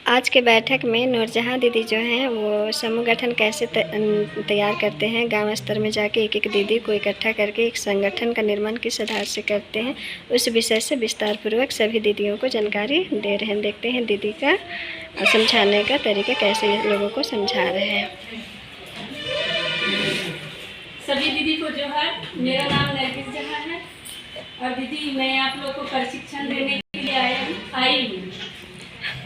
आज के बैठक में नूरजहाँ दीदी जो हैं वो समूह गठन कैसे तैयार करते हैं, गांव स्तर में जाके एक एक दीदी को इकट्ठा करके एक संगठन का निर्माण किस आधार से करते हैं, उस विषय से विस्तार पूर्वक सभी दीदियों को जानकारी दे रहे हैं। देखते हैं दीदी का समझाने का तरीका कैसे लोगों को समझा रहे हैं। सभी दीदी को जोहार। मेरा नाम नरगिस जहाँ है और दीदी मैं आप लोगों को प्रशिक्षण देने के लिए आई हूँ।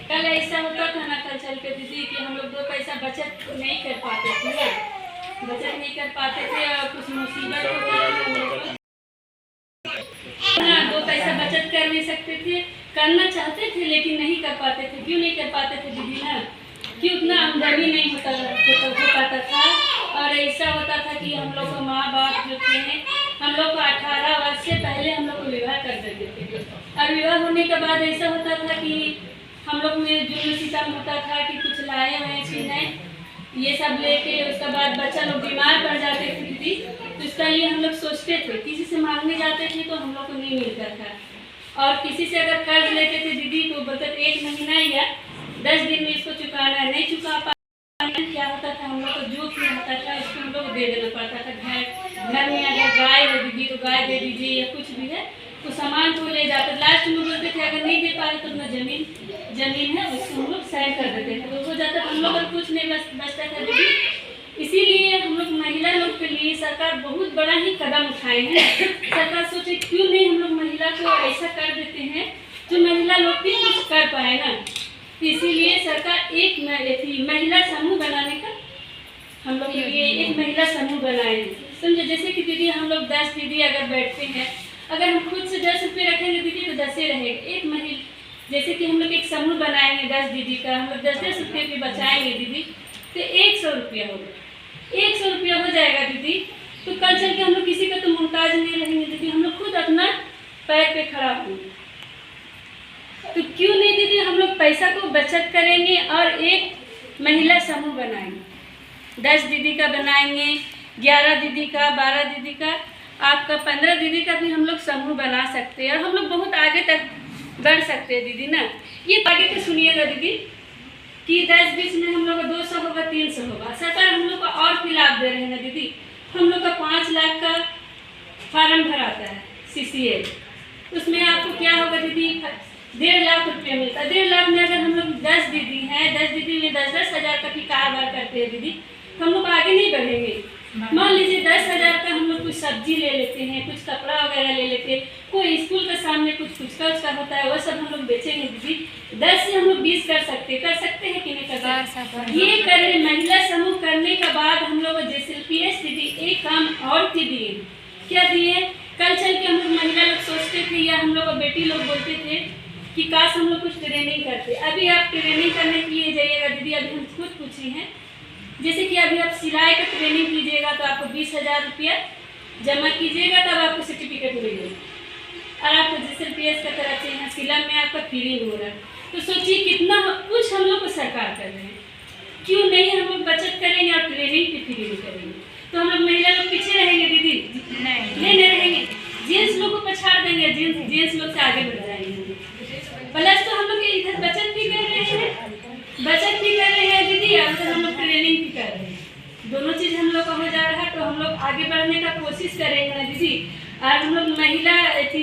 कल ऐसा होता था ना, कल चल के दीदी कि हम लोग 2 पैसा बचत नहीं कर पाते थे और कुछ मुसीबत होती ना, 2 पैसा बचत कर नहीं सकते थे, करना चाहते थे लेकिन नहीं कर पाते थे। क्यों नहीं कर पाते थे दीदी ना, कि उतना आमदनी नहीं हो पाता था। और ऐसा होता था कि हम लोग को माँ बाप जो थे हम लोग को 18 वर्ष से पहले हम लोग को विवाह कर देते थे। और विवाह होने के बाद ऐसा होता था कि हम लोग में जुल्म सितम होता था कि कुछ लाए हुए चीज़ें ये सब लेके उसके बाद बच्चा लोग बीमार पड़ जाते थे दीदी, तो इसका लिए हम लोग सोचते थे, किसी से मांगने जाते थे तो हम लोग को नहीं मिलता था। और किसी से अगर कर्ज लेते थे दीदी तो मतलब 1 महीना या 10 दिन में इसको चुकाना है, नहीं चुका पाए क्या होता था हम लोग को जो भी होता था इसको हम लोग दे देना पड़ता था। घर में अगर गाय है दीदी तो गाय दे दीजिए या कुछ भी है तो सामान को ले जाते। लास्ट में बोलते थे अगर नहीं दे पा रहे तो अपना जमीन है उसको हम लोग साइन कर देते थे, तो हो जाता था हम लोग का कुछ नहीं बचता था दीदी। इसीलिए हम लोग महिला लोग के लिए सरकार बहुत बड़ा ही कदम उठाए हैं। सरकार सोचे क्यों नहीं हम लोग महिला को ऐसा कर देते हैं जो महिला लोग भी कुछ कर पाए ना, तो इसीलिए सरकार एक महिला समूह बनाने का हम लोग के लिए एक महिला समूह बनाए हैं। समझे, जैसे कि दीदी हम लोग 10 दीदी अगर बैठते हैं, अगर हम खुद से 10 रुपये रखेंगे दीदी तो 10 ही रहेंगे। एक महिला जैसे कि हम लोग एक समूह बनाएंगे 10 दीदी का, हम लोग 10-10 रुपये भी बचाएंगे दीदी तो 100 रुपया होगा। 100 रुपया हो जाएगा दीदी, तो कल चल के हम लोग किसी का तो मुहताज नहीं रहेंगे दीदी, हम लोग खुद अपना पैर पे खड़ा होंगे। तो क्यों नहीं दीदी हम लोग पैसा को बचत करेंगे और एक महिला समूह बनाएंगे। 10 दीदी का बनाएंगे, 11 दीदी का, 12 दीदी का, आपका 15 दीदी का भी हम लोग समूह बना सकते हैं और हम लोग बहुत आगे तक बढ़ सकते हैं दीदी ना। ये आगे तो सुनिएगा दीदी कि 10-20 में हम लोग का 200 होगा, 300 होगा। सरकार हम लोग को और भी लाभ दे रहे हैं ना दीदी। हम लोग का 5 लाख का फार्म भराता है CCL, उसमें आपको क्या होगा दीदी 1.5 लाख रुपया मिलता है। 1.5 लाख में अगर हम लोग 10 दीदी हैं, 10 दीदी में 10-10 हज़ार का भी कारोबार करते हैं दीदी, हम लोग आगे नहीं बढ़ेंगे। मान लीजिए 10 हज़ार का हम लोग कुछ सब्जी ले लेते हैं, कुछ कपड़ा वगैरह ले लेते हैं, कोई स्कूल के सामने कुछ का होता है वो सब हम लोग बेचेंगे दीदी। 10 से हम लोग 20 कर सकते हैं कि नहीं कर सकते। ये करने महिला समूह करने के बाद हम लोग JCLPS दीदी एक काम और दिए। क्या दिए? कल चल के हम लोग महिला लोग सोचते थे या हम लोग बेटी लोग बोलते थे कि काश हम लोग कुछ ट्रेनिंग करते। अभी आप ट्रेनिंग करने के लिए जाइएगा दीदी, अभी हम खुद पूछे हैं, जैसे कि अभी आप सिलाई का ट्रेनिंग कीजिएगा तो आपको 20,000 रुपया जमा कीजिएगा तब आपको सर्टिफिकेट मिलेगा। और आपको JCLPS का तरफ से यहाँ सिलाई में आपका फ्री हो रहा है। तो सोचिए कितना कुछ हम लोग को सरकार कर रहे हैं। क्यों नहीं हम लोग बचत करेंगे और ट्रेनिंग भी फ्री करेंगे, तो हम लोग महिला लोग पीछे रहेंगे दीदी? नहीं रहेंगे। जेंट्स लोग को पछाड़ देंगे, जेंट्स लोग से आगे बढ़ जाएंगे। प्लस तो हम लोग इधर बचत भी कर रहे हैं दीदी और उधर हम लोग ट्रेनिंग भी कर रहे हैं। दोनों चीज़ हम लोग का हो जा रहा है, तो हम लोग आगे बढ़ने का कोशिश करेंगे ना दीदी। और हम लोग महिला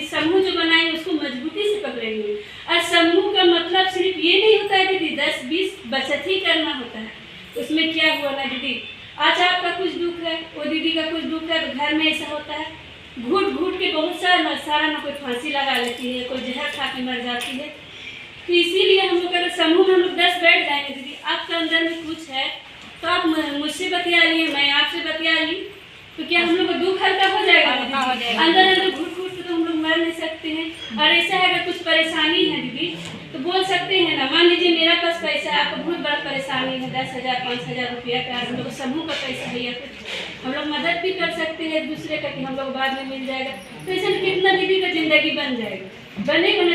समूह जो बनाएंगे उसको मजबूती से पकड़ेंगे। और समूह का मतलब सिर्फ ये नहीं होता है दीदी 10-20 बचत ही करना होता है। उसमें क्या हुआ ना दीदी, आज आपका कुछ दुख है, वो दीदी का कुछ दुख है, तो घर में ऐसा होता है घूट के बहुत सारा ना कोई फांसी लगा लेती है, कोई जहर खा के मर जाती है। तो इसीलिए हम लोग अगर समूह में हम लोग 10 बैठ जाएंगे दीदी, आपके अंदर में कुछ है तो आप मुझसे बतिया लिए, मैं आपसे बतिया ली, तो क्या हम लोग का दुख हल्का हो जाएगा? अंदर घुट के तो हम लोग मर नहीं सकते हैं। और ऐसा है अगर कुछ परेशानी है दीदी तो बोल सकते हैं ना। मान लीजिए मेरा पास पैसा है, आपको बहुत बड़ा परेशानी है 10,000 5,000 रुपया का, हम लोग समूह का पैसा है या फिर हम लोग मदद भी कर सकते हैं एक दूसरे का कि हम लोग बाद में मिल जाएगा। तो ऐसा कितना दीदी का जिंदगी बन जाएगा, बनेगा ना